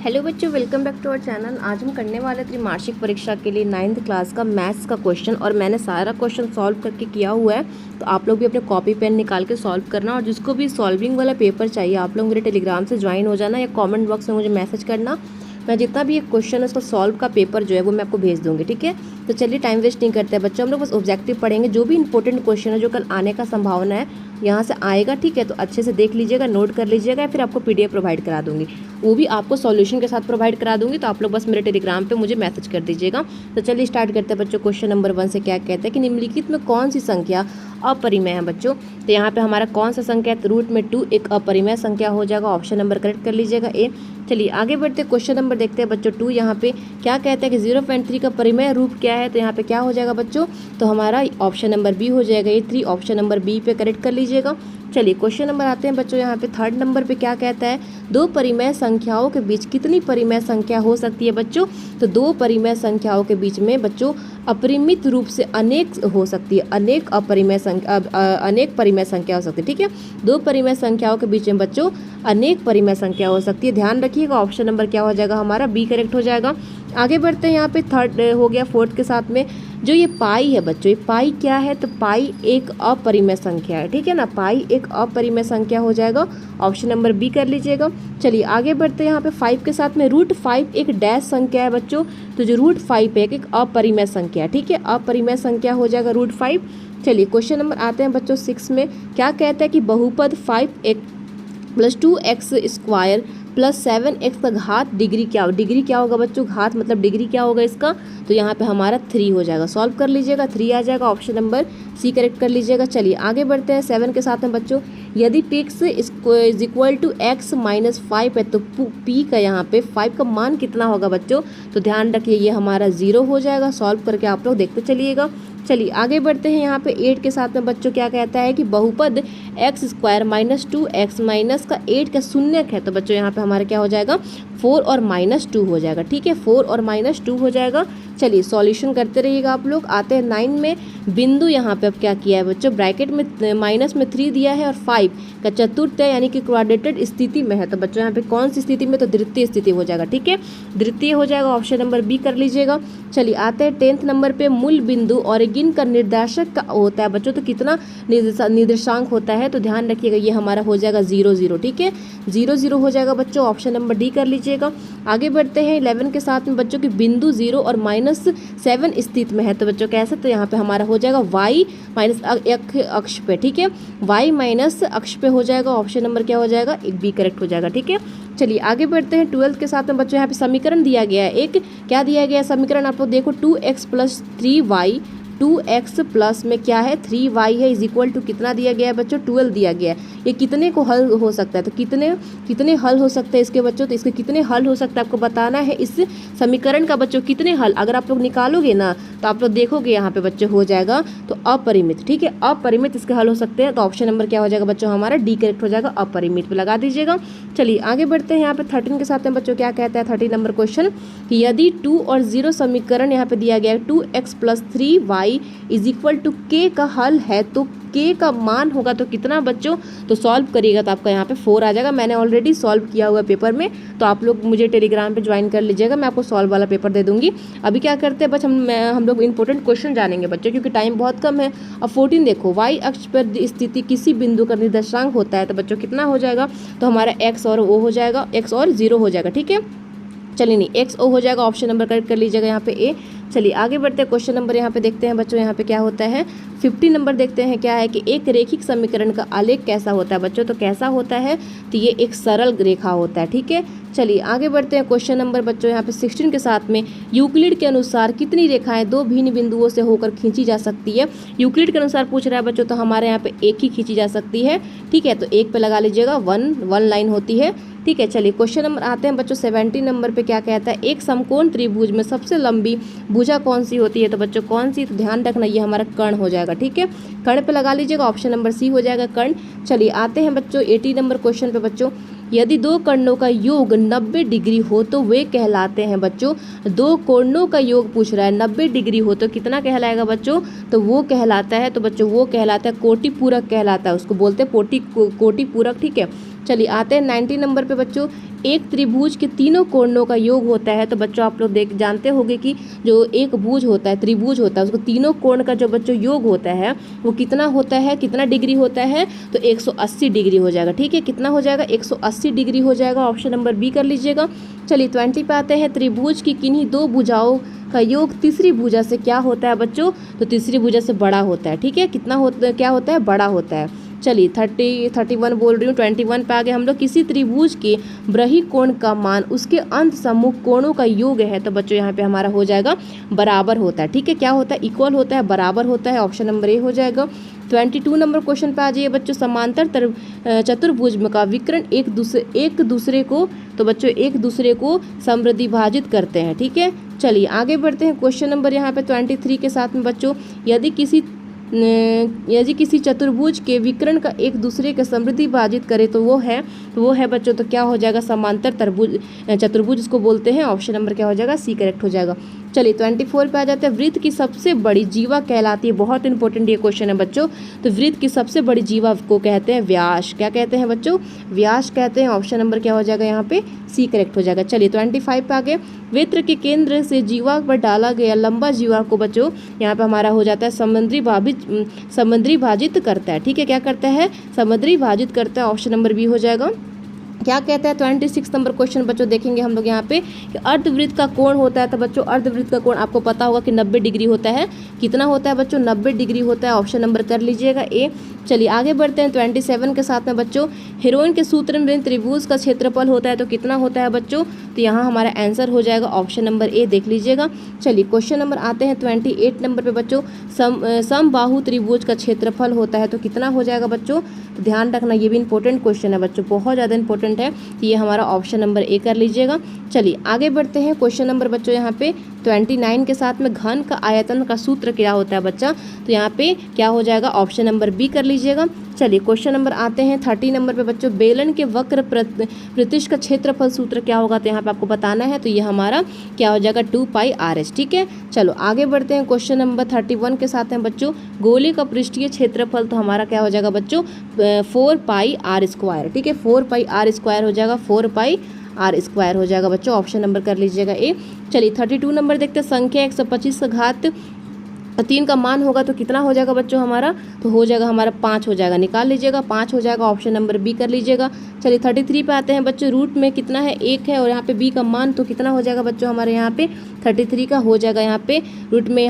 Hello बच्चों, welcome back to our channel. आज हम करने वाले त्रिमासिक परीक्षा के लिए 9th क्लास का मैथ्स का क्वेश्चन, और मैंने सारा क्वेश्चन सॉल्व करके किया हुआ है। तो आप लोग भी अपने कॉपी पेन निकाल के सॉल्व करना, और जिसको भी सॉल्विंग वाला पेपर चाहिए आप लोग मेरे टेलीग्राम से ज्वाइन हो जाना या कमेंट बॉक्स में मुझे मैसेज करना। मैं जितना भी एक क्वेश्चन है उसका सॉल्व का पेपर जो है वो मैं आपको भेज दूँगी, ठीक है। तो चलिए टाइम वेस्ट नहीं करते हैं बच्चों, हम लोग बस ऑब्जेक्टिव पढ़ेंगे। जो भी इंपॉर्टेंट क्वेश्चन है जो कल आने का संभावना है यहाँ से आएगा, ठीक है। तो अच्छे से देख लीजिएगा, नोट कर लीजिएगा, फिर आपको PDF प्रोवाइड करा दूँगी। वो भी आपको सॉल्यूशन के साथ प्रोवाइड करा दूंगी। तो आप लोग बस मेरे टेलीग्राम पे मुझे मैसेज कर दीजिएगा। तो चलिए स्टार्ट करते हैं बच्चों। क्वेश्चन नंबर 1 से क्या कहते हैं कि निम्नलिखित में कौन सी संख्या अपरिमेय है बच्चों। तो यहाँ पे हमारा कौन सा संख्या है, तो रूट में 2 एक अपरिमेय संख्या हो जाएगा। ऑप्शन नंबर करेक्ट कर लीजिएगा ए। चलिए आगे बढ़ते हैं, क्वेश्चन नंबर देखते हैं बच्चों 2। यहाँ पे क्या कहते हैं कि 0.3 का परिमेय रूप क्या है। तो यहाँ पे क्या हो जाएगा बच्चों, तो हमारा ऑप्शन नंबर बी हो जाएगा ये 3। ऑप्शन नंबर बी पे करेक्ट कर लीजिएगा। चलिए क्वेश्चन नंबर आते हैं बच्चों, यहाँ पे 3rd नंबर पे क्या कहता है, दो परिमेय संख्याओं के बीच कितनी परिमेय संख्या हो सकती है बच्चों। तो दो परिमेय संख्याओं के बीच में बच्चों अपरिमित रूप से अनेक हो सकती है, अनेक अपरिमेय संख्या, अनेक परिमेय संख्या हो सकती है, ठीक है। दो परिमेय संख्याओं के बीच में बच्चों अनेक परिमेय संख्या हो सकती है। ध्यान रखिएगा, ऑप्शन नंबर क्या हो जाएगा हमारा बी करेक्ट हो जाएगा। आगे बढ़ते हैं, यहाँ पे 3rd हो गया। 4th के साथ में जो ये पाई है बच्चों, ये पाई क्या है, तो पाई एक अपरिमेय संख्या है, ठीक है ना। पाई एक अपरिमेय संख्या हो जाएगा। ऑप्शन नंबर बी कर लीजिएगा। चलिए आगे बढ़ते हैं, यहाँ पे 5 के साथ में √5 एक डैश संख्या है बच्चों। तो जो √5 है एक अपरिमेय संख्या है, ठीक है। अपरिमेय संख्या हो जाएगा √5। चलिए क्वेश्चन नंबर आते हैं बच्चों 6 में। क्या कहता है कि बहुपद 5x + 2x² + 7x का घात डिग्री क्या, डिग्री क्या होगा बच्चों, घात मतलब डिग्री क्या होगा इसका। तो यहाँ पे हमारा 3 हो जाएगा। सॉल्व कर लीजिएगा, 3 आ जाएगा। ऑप्शन नंबर सी करेक्ट कर लीजिएगा। चलिए आगे बढ़ते हैं 7 के साथ में बच्चों। यदि x = x - 5 है तो p का यहाँ पे 5 का मान कितना होगा बच्चों। तो ध्यान रखिए ये हमारा 0 हो जाएगा। सॉल्व करके आप लोग देखते चलिएगा। चलिए आगे बढ़ते हैं, यहाँ पे 8 के साथ में बच्चों क्या कहता है कि बहुपद x² - 2x का 8 का शून्यक है। तो बच्चों यहाँ पे हमारा क्या हो जाएगा, 4 और -2 हो जाएगा, ठीक है। 4 और -2 हो जाएगा। चलिए सॉल्यूशन करते रहिएगा आप लोग। आते हैं 9 में। बिंदु यहाँ पे अब क्या किया है बच्चों, ब्रैकेट में माइनस में 3 दिया है और 5 का चतुर्थांश यानी कि क्वाड्रेटेड स्थिति में है। तो बच्चों यहाँ पे कौन सी स्थिति में, तो द्वितीय स्थिति हो जाएगा, ठीक है। द्वितीय हो जाएगा। ऑप्शन नंबर बी कर लीजिएगा। चलिए आते हैं 10th नंबर पे। मूल बिंदु ओरिजिन का निर्देशक का होता है बच्चों, तो कितना निर्देशांक होता है। तो ध्यान रखिएगा ये हमारा हो जाएगा 0 0, ठीक है। 0 0 हो जाएगा बच्चों। ऑप्शन नंबर डी कर लीजिएगा। आगे बढ़ते हैं 11 के साथ में बच्चों की बिंदु 0 और -7 स्थित में है। तो बच्चों कैसे, तो यहाँ पे हमारा हो जाएगा y - अक्ष पे, ठीक है। y - अक्ष पे हो जाएगा। ऑप्शन नंबर क्या हो जाएगा, एक बी करेक्ट हो जाएगा, ठीक है। चलिए आगे बढ़ते हैं 12th के साथ में बच्चों। यहाँ पे समीकरण दिया गया है, एक क्या दिया गया है समीकरण, आप लोग देखो 2x + 3y 2x प्लस में क्या है 3y है इक्वल टू कितना दिया गया है बच्चों, 12 दिया गया है। ये कितने को हल हो सकता है, तो कितने हल हो सकते हैं इसके बच्चों। तो इसके कितने हल हो सकता है आपको बताना है। इस समीकरण का बच्चों कितने हल अगर आप लोग निकालोगे ना, तो आप लोग देखोगे यहाँ पे बच्चों हो जाएगा तो अपरिमित, ठीक है। अपरिमित इसके हल हो सकते हैं। तो ऑप्शन नंबर क्या हो जाएगा बच्चों, हमारा डी करेक्ट हो जाएगा। अपरिमित पे लगा दीजिएगा। चलिए आगे बढ़ते हैं, यहाँ पे 13 के साथ में बच्चों क्या कहता है 13 नंबर क्वेश्चन कि यदि 2 और 0 समीकरण यहाँ पे दिया गया है 2x + 3y = k का हल है, तो k का मान होगा तो कितना बच्चों। तो सॉल्व करिएगा तो आपका यहाँ पे 4 आ जाएगा। मैंने ऑलरेडी सॉल्व किया हुआ पेपर में, तो आप लोग मुझे टेलीग्राम पे ज्वाइन कर लीजिएगा, मैं आपको सॉल्व वाला पेपर दे दूंगी। अभी क्या करते हैं बच्चों, हम लोग इंपॉर्टेंट क्वेश्चन जानेंगे बच्चों, क्योंकि टाइम बहुत कम है। अब 14 देखो, y अक्ष पर स्थिति किसी बिंदु का निर्देशांक होता है। तो बच्चों कितना हो जाएगा, तो हमारा x और o हो जाएगा, x और 0 हो जाएगा, ठीक है। चलिए नहीं x o हो जाएगा। ऑप्शन नंबर करेक्ट कर लीजिएगा यहाँ पे ए। चलिए आगे बढ़ते हैं, क्वेश्चन नंबर यहाँ पे देखते हैं बच्चों। यहाँ पे क्या होता है 50 नंबर देखते हैं क्या है कि एक रेखिक समीकरण का आलेख कैसा होता है बच्चों। तो कैसा होता है, तो ये एक सरल रेखा होता है, ठीक है। चलिए आगे बढ़ते हैं, क्वेश्चन नंबर बच्चों यहाँ पे 16 के साथ में यूक्लिड के अनुसार कितनी रेखाएं दो भिन्न बिंदुओं से होकर खींची जा सकती है। यूक्लिड के अनुसार पूछ रहा है बच्चों, तो हमारे यहाँ पे एक ही खींची जा सकती है, ठीक है। तो एक पे लगा लीजिएगा, वन लाइन होती है, ठीक है। चलिए क्वेश्चन नंबर आते हैं बच्चों 17 नंबर पे क्या कहता है, एक समकोण त्रिभुज में सबसे लंबी भुजा कौन सी होती है। तो बच्चों कौन सी, तो ध्यान रखना ये हमारा कर्ण हो जाएगा, ठीक है। कर्ण पे लगा लीजिएगा। ऑप्शन नंबर सी हो जाएगा कर्ण। चलिए आते हैं बच्चों 80 नंबर क्वेश्चन पे बच्चों। यदि दो कर्णों का योग 90 डिग्री हो तो वे कहलाते हैं बच्चों, दो कोणों का योग पूछ रहा है 90 डिग्री हो तो कितना कहलाएगा बच्चों, तो वो कहलाता है, तो बच्चों वो कहलाता है कोटि पूरक कहलाता है, उसको बोलते हैं कोटि पूरक, ठीक है। चलिए आते हैं 90 नंबर पे बच्चों। एक त्रिभुज के तीनों कोणों का योग होता है। तो बच्चों आप लोग जानते होंगे कि जो एक भुज होता है, त्रिभुज होता है, उसको तीनों कोण का जो बच्चों योग होता है वो कितना होता है, कितना डिग्री होता है, तो 180 डिग्री हो जाएगा। ठीक है, कितना हो जाएगा, 180 डिग्री हो जाएगा। ऑप्शन नंबर बी कर लीजिएगा। चलिए 20 पे आते हैं। त्रिभुज की किन्हीं दो भुजाओं का योग तीसरी भुजा से क्या होता है बच्चों, तो तीसरी भुजा से बड़ा होता है। ठीक है, कितना होता है, क्या होता है, बड़ा होता है। चलिए 31 बोल रही हूँ। 21 पे आगे हम लोग, किसी त्रिभुज के ब्रही कोण का मान उसके अंत सम्मुख कोणों का योग है। तो बच्चों यहाँ पे हमारा हो जाएगा बराबर होता है। ठीक है, क्या होता है, इक्वल होता है, बराबर होता है। ऑप्शन नंबर ए हो जाएगा। 22 नंबर क्वेश्चन पे आ जाइए बच्चों। समांतर चतुर्भुज का विकर्ण एक दूसरे को, तो बच्चों एक दूसरे को समृद्धि भाजित करते हैं। ठीक है, चलिए आगे बढ़ते हैं। क्वेश्चन नंबर यहाँ पे 23 के साथ में बच्चों, यदि किसी चतुर्भुज के विकर्ण का एक दूसरे के समृद्धि भाजित करे तो वो है बच्चों, तो क्या हो जाएगा, समांतर चतुर्भुज इसको बोलते हैं। ऑप्शन नंबर क्या हो जाएगा, सी करेक्ट हो जाएगा। चलिए 24 पे आ जाते हैं। वृत्त की सबसे बड़ी जीवा कहलाती है, बहुत इंपॉर्टेंट ये क्वेश्चन है बच्चों। तो वृत्त की सबसे बड़ी जीवा को कहते हैं व्यास। क्या कहते हैं बच्चों, व्यास कहते हैं। ऑप्शन नंबर क्या हो जाएगा यहाँ पे, सी करेक्ट हो जाएगा। चलिए 25 पे आगे। वृत्त के केंद्र से जीवा पर डाला गया लंबा जीवा को बच्चों यहाँ पे हमारा हो जाता है समुद्री भाजित करता है। ठीक है, क्या करता है, समुद्री भाजित करता है। ऑप्शन नंबर बी हो जाएगा। क्या कहता है 26 नंबर क्वेश्चन बच्चों, देखेंगे हम लोग यहाँ पे कि अर्धवृत्त का कोण होता है। तो बच्चों अर्धवृत्त का कोण आपको पता होगा कि 90 डिग्री होता है। कितना होता है बच्चों, 90 डिग्री होता है। ऑप्शन नंबर कर लीजिएगा ए। चलिए आगे बढ़ते हैं 27 के साथ में बच्चों। हीरोइन के सूत्र में त्रिभुज का क्षेत्रफल होता है, तो कितना होता है बच्चों, तो यहाँ हमारा आंसर हो जाएगा ऑप्शन नंबर ए, देख लीजिएगा। चलिए क्वेश्चन नंबर आते हैं 28 नंबर पे बच्चों। समबाहु त्रिभुज का क्षेत्रफल होता है, तो कितना हो जाएगा बच्चों, तो ध्यान रखना ये भी इंपॉर्टेंट क्वेश्चन है बच्चों, बहुत ज़्यादा इंपॉर्टेंट है। तो ये हमारा ऑप्शन नंबर ए कर लीजिएगा। चलिए आगे बढ़ते हैं। क्वेश्चन नंबर बच्चों यहाँ पे 29 के साथ में, घन का आयतन का सूत्र क्या होता है बच्चा, तो यहाँ पे क्या हो जाएगा, ऑप्शन नंबर बी कर लीजिएगा। चलिए क्वेश्चन नंबर आते हैं 30 नंबर पे बच्चों। बेलन के वक्र प्रतिश का क्षेत्रफल सूत्र क्या होगा, तो यहाँ पे आपको बताना है। तो ये हमारा क्या हो जाएगा, 2πr/। ठीक है, चलो आगे बढ़ते हैं। क्वेश्चन नंबर 31 के साथ हैं बच्चों। गोले का पृष्ठीय क्षेत्रफल, तो हमारा क्या हो जाएगा बच्चों, 4πr²। ठीक है, 4πr² हो जाएगा, 4πr² हो जाएगा बच्चों। ऑप्शन नंबर कर लीजिएगा ए। चलिए 32 नंबर देखते हैं। संख्या 125 का घात 3 का मान होगा, तो कितना हो जाएगा बच्चों हमारा, तो हो जाएगा हमारा 5 हो जाएगा, निकाल लीजिएगा, 5 हो जाएगा। ऑप्शन नंबर बी कर लीजिएगा। चलिए 33 पे आते हैं बच्चों। रूट में कितना है, 1 है, और यहाँ पे बी का मान तो कितना हो जाएगा बच्चों हमारे यहाँ पे 33 का हो जाएगा। यहाँ पे रूट में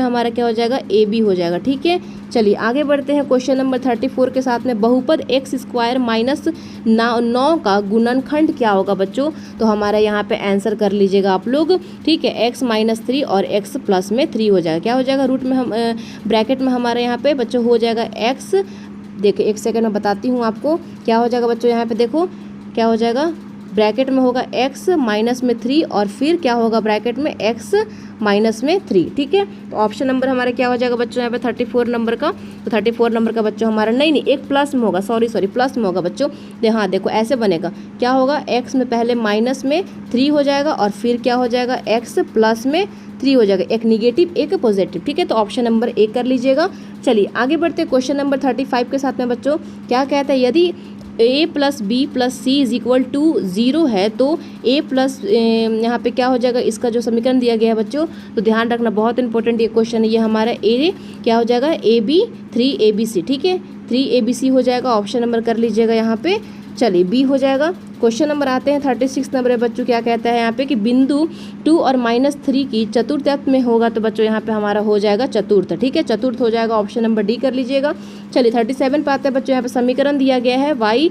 हमारा क्या हो जाएगा, ए बी हो जाएगा। ठीक है, चलिए आगे बढ़ते हैं। क्वेश्चन नंबर 34 के साथ में, बहुपद x² - 9 का गुणनखंड क्या होगा बच्चों, तो हमारा यहाँ पे आंसर कर लीजिएगा आप लोग। ठीक है, x - 3 और x प्लस में 3 हो जाएगा। क्या हो जाएगा, रूट में हम ब्रैकेट में हमारे यहाँ पे बच्चों हो जाएगा x। देखिए एक सेकंड में बताती हूँ आपको क्या हो जाएगा बच्चों। यहाँ पे देखो क्या हो जाएगा, ब्रैकेट में होगा x माइनस में 3 और फिर क्या होगा ब्रैकेट में x माइनस में 3। ठीक है, तो ऑप्शन नंबर हमारा क्या हो जाएगा बच्चों यहाँ पे 34 नंबर का। तो 34 नंबर का बच्चों हमारा नहीं एक प्लस में होगा, सॉरी प्लस में होगा बच्चों। हाँ देखो ऐसे बनेगा, क्या होगा, x में पहले माइनस में 3 हो जाएगा और फिर क्या हो जाएगा, x प्लस में 3 हो जाएगा, एक निगेटिव एक पॉजिटिव। ठीक है, तो ऑप्शन नंबर ए कर लीजिएगा। चलिए आगे बढ़ते हैं। क्वेश्चन नंबर 35 के साथ में बच्चों क्या कहता है, यदि a + b + c = 0 है तो a प्लस यहाँ पे क्या हो जाएगा, इसका जो समीकरण दिया गया है बच्चों, तो ध्यान रखना बहुत इंपॉर्टेंट ये क्वेश्चन है। ये हमारा a क्या हो जाएगा, ab 3abc। ठीक है, 3abc हो जाएगा। ऑप्शन नंबर कर लीजिएगा यहाँ पे। चलिए बी हो जाएगा। क्वेश्चन नंबर आते हैं 36 नंबर है बच्चों। क्या कहता है यहाँ पे कि बिंदु 2 और -3 की चतुर्थ में होगा, तो बच्चों यहाँ पे हमारा हो जाएगा चतुर्थ। ठीक है, चतुर्थ हो जाएगा। ऑप्शन नंबर डी कर लीजिएगा। चलिए 37 पे आते हैं बच्चों। यहाँ पे समीकरण दिया गया है x - y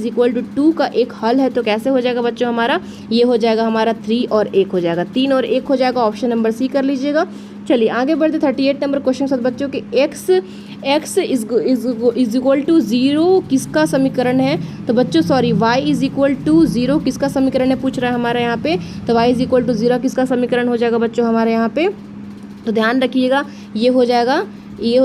= 2 का एक हल है, तो कैसे हो जाएगा बच्चों हमारा, ये हो जाएगा हमारा 3 और 1 हो जाएगा, 3 और 1 हो जाएगा। ऑप्शन नंबर सी कर लीजिएगा। चलिए आगे बढ़ते 38 नंबर क्वेश्चन के साथ बच्चों कि x = 0 किसका समीकरण है, तो बच्चों सॉरी y = 0 किसका समीकरण है पूछ रहा है हमारा यहाँ पे। तो y = 0 किसका समीकरण हो जाएगा बच्चों हमारे यहाँ पे, तो ध्यान रखिएगा ये हो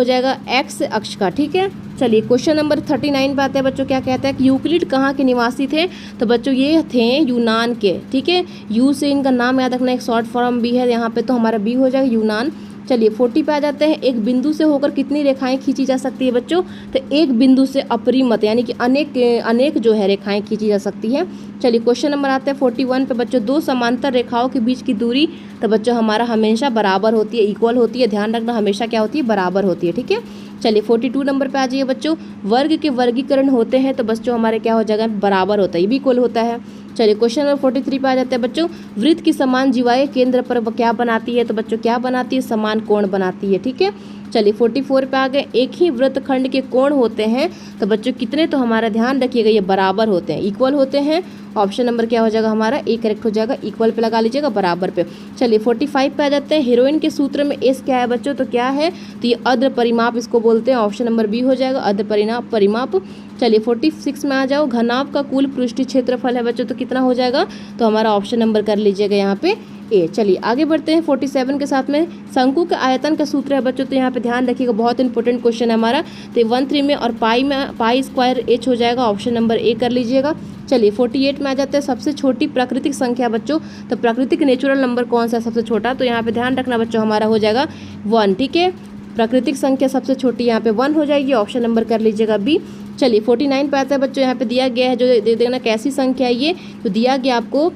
जाएगा x अक्ष का। ठीक है, चलिए क्वेश्चन नंबर 39 पे आते हैं बच्चों। क्या कहता है कि यूक्लिड कहाँ के निवासी थे, तो बच्चों ये थे यूनान के। ठीक है, यू से इनका नाम याद रखना, एक शॉर्ट फॉर्म भी है यहाँ पे, तो हमारा बी हो जाएगा यूनान। चलिए 40 पे आ जाते हैं। एक बिंदु से होकर कितनी रेखाएं खींची जा सकती है बच्चों? तो एक बिंदु से अपरिमत यानी कि अनेक जो है रेखाएं खींची जा सकती है। चलिए क्वेश्चन नंबर आता है 41 पे बच्चों। दो समांतर रेखाओं के बीच की दूरी तो बच्चों हमारा हमेशा बराबर होती है, इक्वल होती है। ध्यान रखना हमेशा क्या होती है? बराबर होती है। ठीक है, चलिए 42 नंबर पे आ जाइए बच्चों। वर्ग के वर्गीकरण होते हैं तो बच्चों हमारे क्या हो जाएगा? बराबर होता है, ये भी इक्वल होता है। चलिए क्वेश्चन नंबर 43 पे आ जाते हैं बच्चों। वृत्त की समान जीवाएं केंद्र पर क्या बनाती है? तो बच्चों क्या बनाती है? समान कोण बनाती है। ठीक है, चलिए 44 पे आ गए। एक ही वृत्तखंड के कोण होते हैं तो बच्चों कितने? तो हमारा ध्यान रखिएगा ये बराबर होते हैं, इक्वल होते हैं। ऑप्शन नंबर क्या हो जाएगा हमारा? ए करेक्ट हो जाएगा। इक्वल पे लगा लीजिएगा, बराबर पे। चलिए 45 पे आ जाते हैं। हीरोइन के सूत्र में एस क्या है बच्चों? तो क्या है? तो ये अर्ध परिमाप इसको बोलते हैं। ऑप्शन नंबर बी हो जाएगा, अर्ध परिमाप। चलिए 46 में आ जाओ। घनाभ का कुल पृष्ठीय क्षेत्रफल है बच्चों तो कितना हो जाएगा? तो हमारा ऑप्शन नंबर कर लीजिएगा यहाँ पे ए। चलिए आगे बढ़ते हैं 47 के साथ में। शंकु के आयतन का सूत्र है बच्चों तो यहाँ पे ध्यान रखिएगा, बहुत इंपॉर्टेंट क्वेश्चन है हमारा। तो 13 में और पाई स्क्वायर एच हो जाएगा। ऑप्शन नंबर ए कर लीजिएगा। चलिए 48 में आ जाते हैं। सबसे छोटी प्राकृतिक संख्या बच्चों, तो प्राकृतिक नेचुरल नंबर कौन सा है सबसे छोटा? तो यहाँ पे ध्यान रखना बच्चों हमारा हो जाएगा 1। ठीक है, प्राकृतिक संख्या सबसे छोटी यहाँ पे 1 हो जाएगी। ऑप्शन नंबर कर लीजिएगा बी। चलिए 49 पे आता है बच्चों। यहाँ पे दिया गया है, जो दे देना कैसी संख्या है ये? तो दिया गया आपको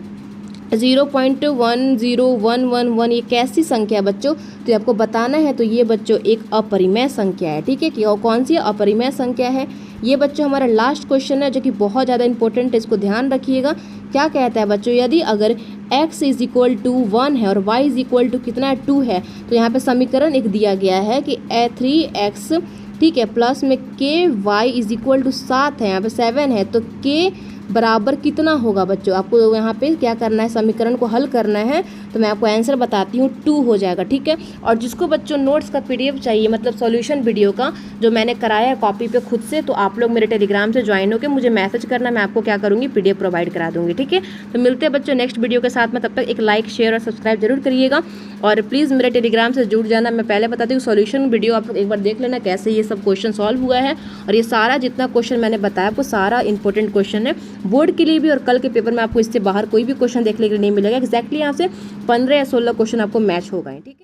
0.10111। ये कैसी संख्या है बच्चों? तो ये आपको बताना है। तो ये बच्चों एक अपरिमेय संख्या है। ठीक है, कि और कौन सी अपरिमेय संख्या है? ये बच्चों हमारा लास्ट क्वेश्चन है जो कि बहुत ज़्यादा इंपॉर्टेंट है, इसको ध्यान रखिएगा। क्या कहता है बच्चों? यदि अगर x इज इक्वल टू 1 है और y इज इक्वल टू कितना 2 है, तो यहाँ पे समीकरण एक दिया गया है कि 3x, ठीक है, प्लस में k y is equal to 7 है, यहाँ पे 7 है, तो k बराबर कितना होगा बच्चों? आपको यहाँ पे क्या करना है? समीकरण को हल करना है। तो मैं आपको आंसर बताती हूँ, 2 हो जाएगा। ठीक है, और जिसको बच्चों नोट्स का PDF चाहिए, मतलब सॉल्यूशन वीडियो का जो मैंने कराया है कॉपी पे खुद से, तो आप लोग मेरे टेलीग्राम से ज्वाइन होकर मुझे मैसेज करना, मैं आपको क्या करूँगी? PDF प्रोवाइड करा दूँगी। ठीक है, तो मिलते हैं बच्चों नेक्स्ट वीडियो के साथ में। तब तक एक लाइक, शेयर और सब्सक्राइब जरूर करिएगा और प्लीज़ मेरे टेलीग्राम से जुड़ जाना। मैं पहले बताती हूँ सॉल्यूशन वीडियो आप लोग एक बार देख लेना कैसे ये सब क्वेश्चन सॉल्व हुआ है। और ये सारा जितना क्वेश्चन मैंने बताया आपको सारा इंपॉर्टेंट क्वेश्चन है बोर्ड के लिए भी, और कल के पेपर में आपको इससे बाहर कोई भी क्वेश्चन देखने के लिए नहीं मिलेगा। एक्जैक्टली यहाँ से 15 या 16 क्वेश्चन आपको मैच हो गए। ठीक है।